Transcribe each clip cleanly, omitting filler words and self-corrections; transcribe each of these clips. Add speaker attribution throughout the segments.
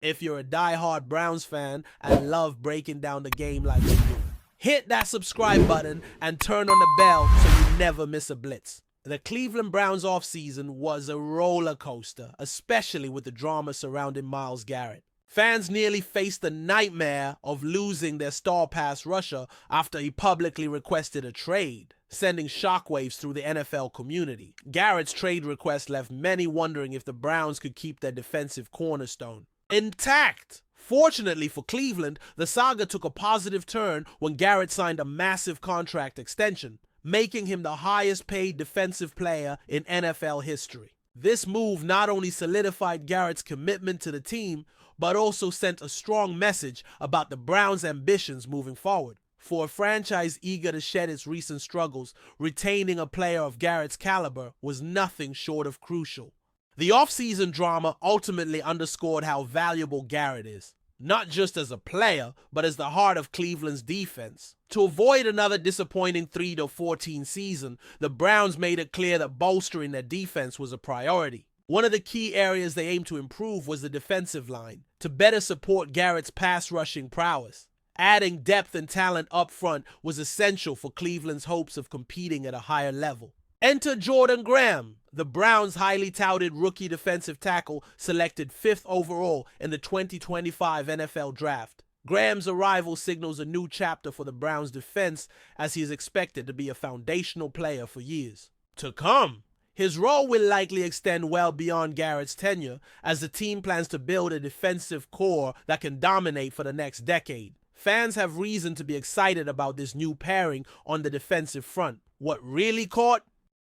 Speaker 1: if you're a die-hard Browns fan and love breaking down the game like we do. Hit that subscribe button and turn on the bell so you never miss a blitz. The Cleveland Browns offseason was a roller coaster, especially with the drama surrounding Myles Garrett. Fans nearly faced the nightmare of losing their star pass rusher after he publicly requested a trade, sending shockwaves through the NFL community. Garrett's trade request left many wondering if the Browns could keep their defensive cornerstone intact. Fortunately for Cleveland, the saga took a positive turn when Garrett signed a massive contract extension, making him the highest paid defensive player in NFL history. This move not only solidified Garrett's commitment to the team, but also sent a strong message about the Browns' ambitions moving forward. For a franchise eager to shed its recent struggles, retaining a player of Garrett's caliber was nothing short of crucial. The offseason drama ultimately underscored how valuable Garrett is, not just as a player, but as the heart of Cleveland's defense. To avoid another disappointing 3-14 season, the Browns made it clear that bolstering their defense was a priority. One of the key areas they aimed to improve was the defensive line, to better support Garrett's pass rushing prowess. Adding depth and talent up front was essential for Cleveland's hopes of competing at a higher level. Enter Jordan Graham, the Browns' highly touted rookie defensive tackle selected 5th overall in the 2025 NFL Draft. Graham's arrival signals a new chapter for the Browns' defense as he is expected to be a foundational player for years to come. His role will likely extend well beyond Garrett's tenure as the team plans to build a defensive core that can dominate for the next decade. Fans have reason to be excited about this new pairing on the defensive front. What really caught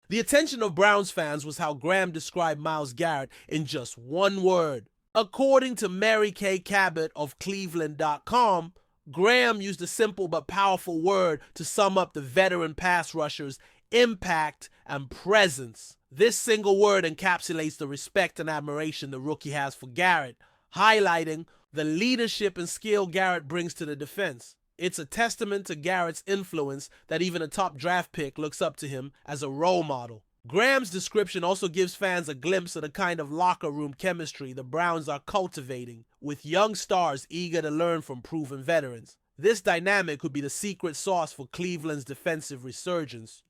Speaker 1: the attention of Browns fans was how Graham described Myles Garrett in just one word. According to Mary Kay Cabot of Cleveland.com, Graham used a simple but powerful word to sum up the veteran pass rusher's impact and presence. This single word encapsulates the respect and admiration the rookie has for Garrett, highlighting the leadership and skill Garrett brings to the defense. It's a testament to Garrett's influence that even a top draft pick looks up to him as a role model. Graham's description also gives fans a glimpse of the kind of locker room chemistry the Browns are cultivating, with young stars eager to learn from proven veterans. This dynamic could be the secret sauce for Cleveland's defensive resurgence.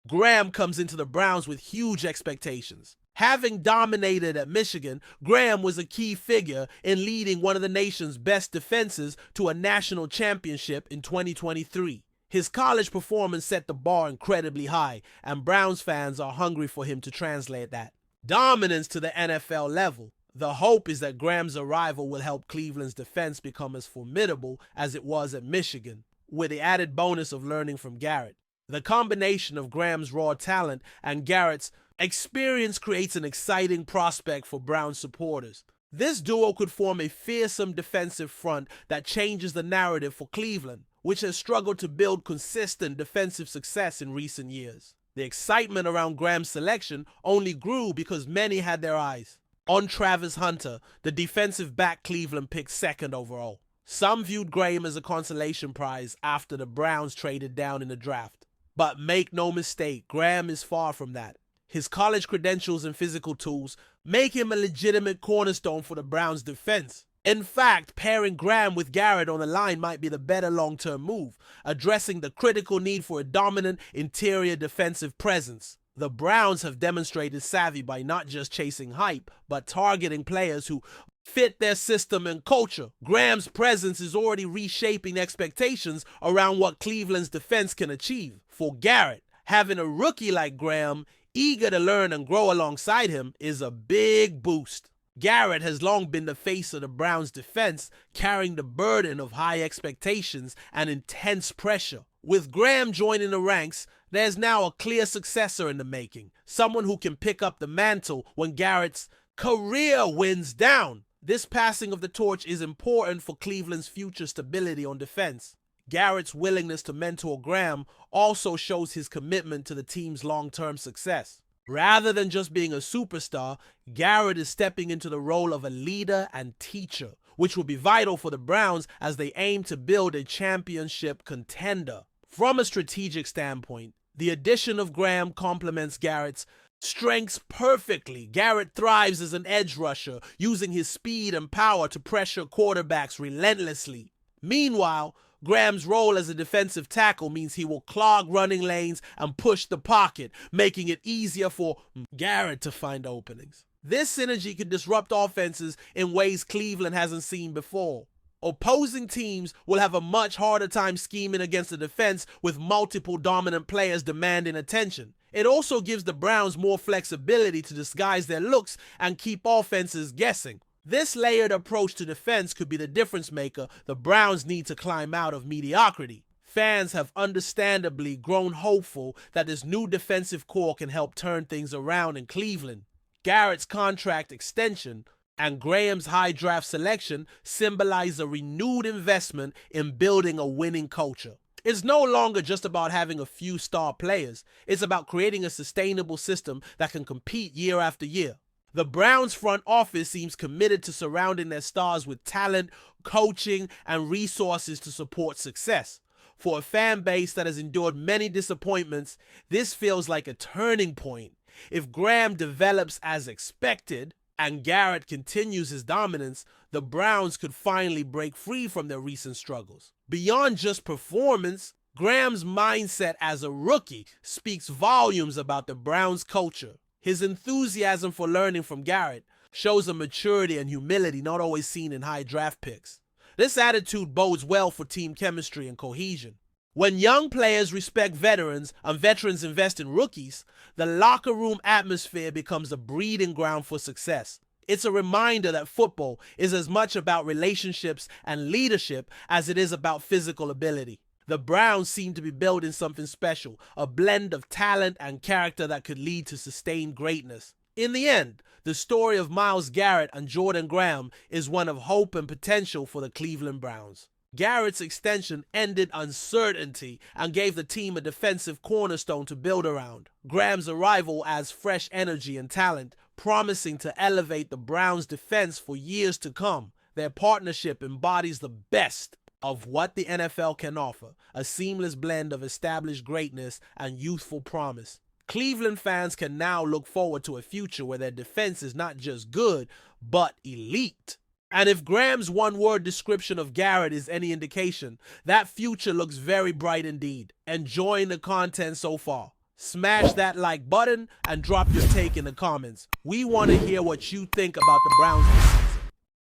Speaker 1: Graham comes into the Browns with huge expectations. Having dominated at Michigan, Graham was a key figure in leading one of the nation's best defenses to a national championship in 2023. His college performance set the bar incredibly high, and Browns fans are hungry for him to translate that dominance to the NFL level. The hope is that Graham's arrival will help Cleveland's defense become as formidable as it was at Michigan, with the added bonus of learning from Garrett. The combination of Graham's raw talent and Garrett's experience creates an exciting prospect for Browns supporters. This duo could form a fearsome defensive front that changes the narrative for Cleveland, which has struggled to build consistent defensive success in recent years. The excitement around Graham's selection only grew because many had their eyes on Travis Hunter, the defensive back Cleveland picked 2nd overall. Some viewed Graham as a consolation prize after the Browns traded down in the draft. But make no mistake, Graham is far from that. His college credentials and physical tools make him a legitimate cornerstone for the Browns' defense. In fact, pairing Graham with Garrett on the line might be the better long-term move, addressing the critical need for a dominant interior defensive presence. The Browns have demonstrated savvy by not just chasing hype, but targeting players who fit their system and culture. Graham's presence is already reshaping expectations around what Cleveland's defense can achieve. For Garrett, having a rookie like Graham eager to learn and grow alongside him is a big boost. Garrett has long been the face of the Browns' defense, carrying the burden of high expectations and intense pressure. With Graham joining the ranks, there's now a clear successor in the making, someone who can pick up the mantle when Garrett's career winds down. This passing of the torch is important for Cleveland's future stability on defense. Garrett's willingness to mentor Graham also shows his commitment to the team's long-term success. Rather than just being a superstar, Garrett is stepping into the role of a leader and teacher, which will be vital for the Browns as they aim to build a championship contender. From a strategic standpoint, the addition of Graham complements Garrett's strengths perfectly. Garrett thrives as an edge rusher, using his speed and power to pressure quarterbacks relentlessly. Meanwhile, Graham's role as a defensive tackle means he will clog running lanes and push the pocket, making it easier for Garrett to find openings. This synergy can disrupt offenses in ways Cleveland hasn't seen before. Opposing teams will have a much harder time scheming against a defense with multiple dominant players demanding attention. It also gives the Browns more flexibility to disguise their looks and keep offenses guessing. This layered approach to defense could be the difference maker the Browns need to climb out of mediocrity. Fans have understandably grown hopeful that this new defensive core can help turn things around in Cleveland. Garrett's contract extension and Graham's high draft selection symbolize a renewed investment in building a winning culture. It's no longer just about having a few star players. It's about creating a sustainable system that can compete year after year. The Browns front office seems committed to surrounding their stars with talent, coaching, and resources to support success. For a fan base that has endured many disappointments, this feels like a turning point. If Graham develops as expected and Garrett continues his dominance, the Browns could finally break free from their recent struggles. Beyond just performance, Graham's mindset as a rookie speaks volumes about the Browns' culture. His enthusiasm for learning from Garrett shows a maturity and humility not always seen in high draft picks. This attitude bodes well for team chemistry and cohesion. When young players respect veterans and veterans invest in rookies, the locker room atmosphere becomes a breeding ground for success. It's a reminder that football is as much about relationships and leadership as it is about physical ability. The Browns seem to be building something special, a blend of talent and character that could lead to sustained greatness. In the end, the story of Myles Garrett and Jordan Graham is one of hope and potential for the Cleveland Browns. Garrett's extension ended uncertainty and gave the team a defensive cornerstone to build around. Graham's arrival adds fresh energy and talent, promising to elevate the Browns' defense for years to come. Their partnership embodies the best of what the NFL can offer, a seamless blend of established greatness and youthful promise. Cleveland fans can now look forward to a future where their defense is not just good, but elite. And if Graham's one-word description of Garrett is any indication, that future looks very bright indeed. Enjoying the content so far? Smash that like button and drop your take in the comments. We want to hear what you think about the Browns this season.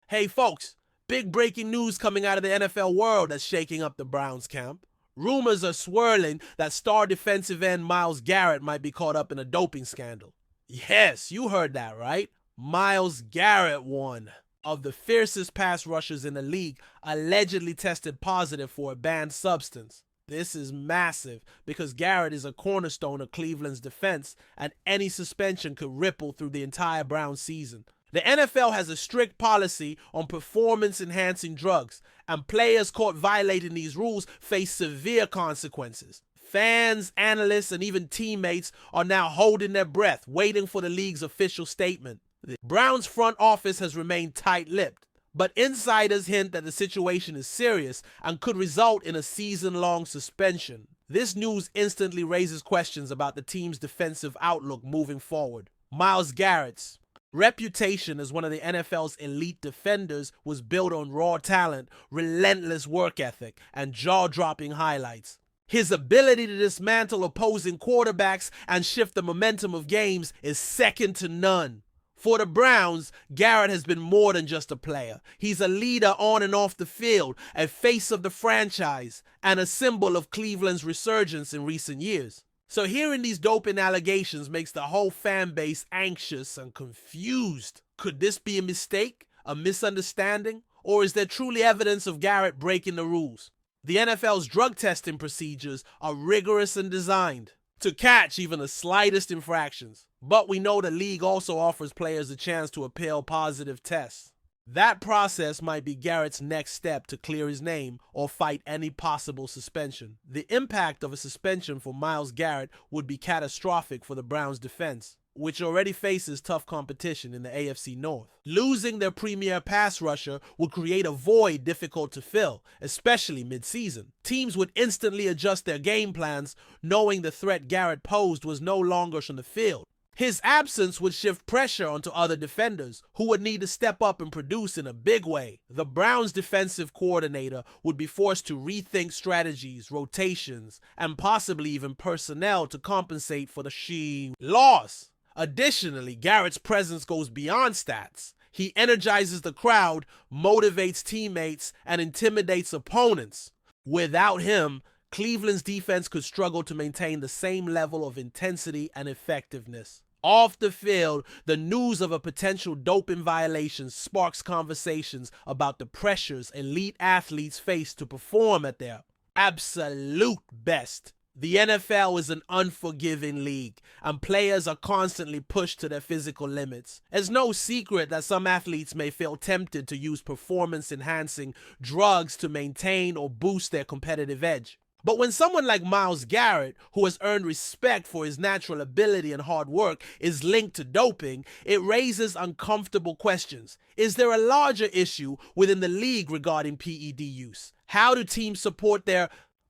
Speaker 1: Hey folks, big breaking news coming out of the NFL world that's shaking up the Browns camp. Rumors are swirling that star defensive end Myles Garrett might be caught up in a doping scandal. Yes, you heard that right. Myles Garrett, one of the fiercest pass rushers in the league, allegedly tested positive for a banned substance. This is massive because Garrett is a cornerstone of Cleveland's defense, and any suspension could ripple through the entire Browns season. The NFL has a strict policy on performance-enhancing drugs, and players caught violating these rules face severe consequences. Fans, analysts, and even teammates are now holding their breath, waiting for the league's official statement. The Browns front office has remained tight-lipped, but insiders hint that the situation is serious and could result in a season-long suspension. This news instantly raises questions about the team's defensive outlook moving forward. Myles Garrett's reputation as one of the NFL's elite defenders was built on raw talent, relentless work ethic, and jaw-dropping highlights. His ability to dismantle opposing quarterbacks and shift the momentum of games is second to none. For the Browns, Garrett has been more than just a player. He's a leader on and off the field, a face of the franchise, and a symbol of Cleveland's resurgence in recent years. So hearing these doping allegations makes the whole fan base anxious and confused. Could this be a mistake, a misunderstanding, or is there truly evidence of Garrett breaking the rules? The NFL's drug testing procedures are rigorous and designed to catch even the slightest infractions. But we know the league also offers players a chance to appeal positive tests. That process might be Garrett's next step to clear his name or fight any possible suspension. The impact of a suspension for Myles Garrett would be catastrophic for the Browns' defense, which already faces tough competition in the AFC North. Losing their premier pass rusher would create a void difficult to fill, especially mid-season. Teams would instantly adjust their game plans, knowing the threat Garrett posed was no longer on the field. His absence would shift pressure onto other defenders, who would need to step up and produce in a big way. The Browns' defensive coordinator would be forced to rethink strategies, rotations, and possibly even personnel to compensate for the loss. Additionally, Garrett's presence goes beyond stats. He energizes the crowd, motivates teammates, and intimidates opponents. Without him, Cleveland's defense could struggle to maintain the same level of intensity and effectiveness. Off the field, the news of a potential doping violation sparks conversations about the pressures elite athletes face to perform at their absolute best. The NFL is an unforgiving league, and players are constantly pushed to their physical limits. It's no secret that some athletes may feel tempted to use performance-enhancing drugs to maintain or boost their competitive edge. But when someone like Myles Garrett, who has earned respect for his natural ability and hard work, is linked to doping, it raises uncomfortable questions. Is there a larger issue within the league regarding PED use? How do teams support their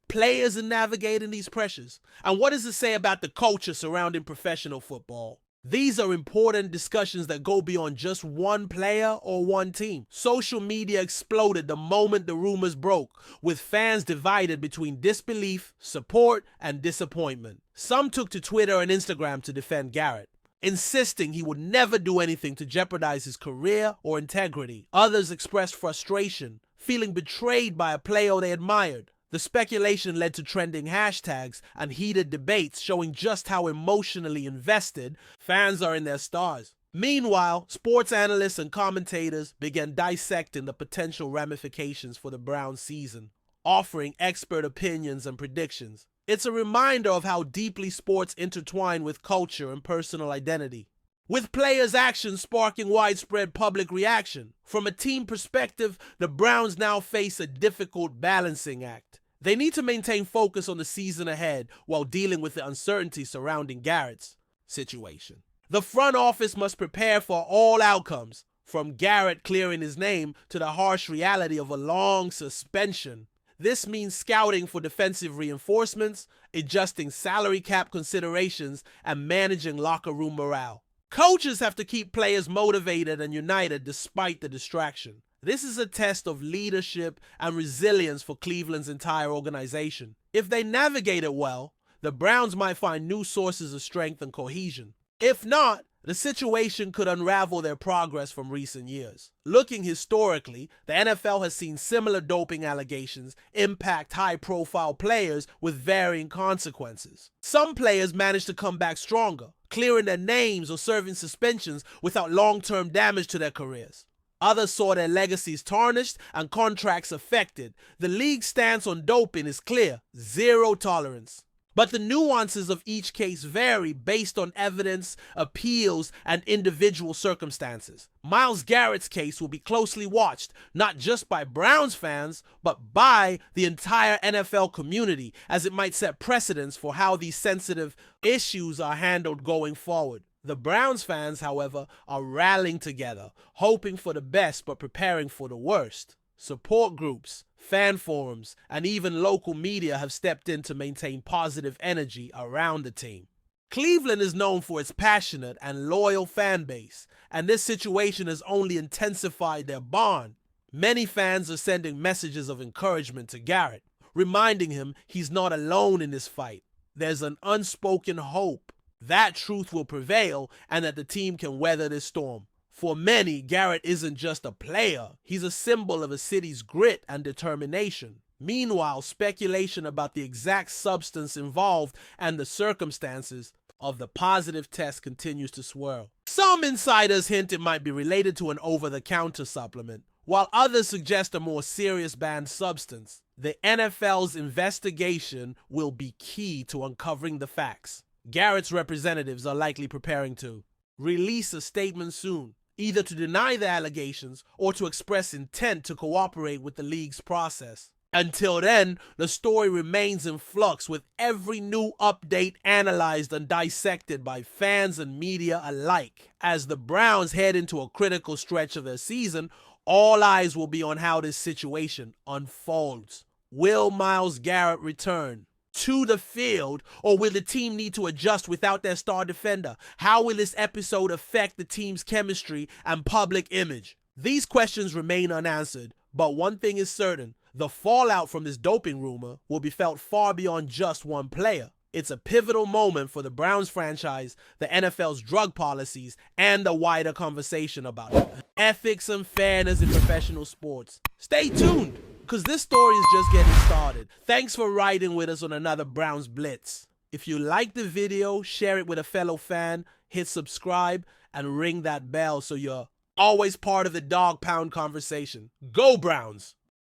Speaker 1: players in navigating these pressures? And what does it say about the culture surrounding professional football? These are important discussions that go beyond just one player or one team. Social media exploded the moment the rumors broke, with fans divided between disbelief, support, and disappointment. Some took to Twitter and Instagram to defend Garrett, insisting he would never do anything to jeopardize his career or integrity. Others expressed frustration, feeling betrayed by a player they admired. The speculation led to trending hashtags and heated debates showing just how emotionally invested fans are in their stars. Meanwhile, sports analysts and commentators began dissecting the potential ramifications for the Browns season, offering expert opinions and predictions. It's a reminder of how deeply sports intertwine with culture and personal identity, with players' actions sparking widespread public reaction. From a team perspective, the Browns now face a difficult balancing act. They need to maintain focus on the season ahead while dealing with the uncertainty surrounding Garrett's situation. The front office must prepare for all outcomes, from Garrett clearing his name to the harsh reality of a long suspension. This means scouting for defensive reinforcements, adjusting salary cap considerations, and managing locker room morale. Coaches have to keep players motivated and united despite the distraction. This is a test of leadership and resilience for Cleveland's entire organization. If they navigate it well, the Browns might find new sources of strength and cohesion. If not, the situation could unravel their progress from recent years. Looking historically, the NFL has seen similar doping allegations impact high-profile players with varying consequences. Some players manage to come back stronger, clearing their names or serving suspensions without long-term damage to their careers. Others saw their legacies tarnished and contracts affected. The league's stance on doping is clear: zero tolerance. But the nuances of each case vary based on evidence, appeals, and individual circumstances. Myles Garrett's case will be closely watched, not just by Browns fans, but by the entire NFL community, as it might set precedents for how these sensitive issues are handled going forward. The Browns fans, however, are rallying together, hoping for the best but preparing for the worst. Support groups, fan forums, and even local media have stepped in to maintain positive energy around the team. Cleveland is known for its passionate and loyal fan base, and this situation has only intensified their bond. Many fans are sending messages of encouragement to Garrett, reminding him he's not alone in this fight. There's an unspoken hope that truth will prevail and that the team can weather this storm. For many, Garrett isn't just a player, he's a symbol of a city's grit and determination. Meanwhile, speculation about the exact substance involved and the circumstances of the positive test continues to swirl. Some insiders hint it might be related to an over-the-counter supplement, while others suggest a more serious banned substance. The NFL's investigation will be key to uncovering the facts. Garrett's representatives are likely preparing to release a statement soon, either to deny the allegations or to express intent to cooperate with the league's process. Until then, the story remains in flux, with every new update analyzed and dissected by fans and media alike. As the Browns head into a critical stretch of their season, all eyes will be on how this situation unfolds. Will Myles Garrett return? to the field, or will the team need to adjust without their star defender? How will this episode affect the team's chemistry and public image? These questions remain unanswered, but one thing is certain: the fallout from this doping rumor will be felt far beyond just one player. It's a pivotal moment for the Browns franchise, the NFL's drug policies, and the wider conversation about ethics and fairness in professional sports. Stay tuned, because this story is just getting started. Thanks for riding with us on another Browns Blitz. If you liked the video, share it with a fellow fan, hit subscribe, and ring that bell so you're always part of the Dawg Pound conversation. Go Browns!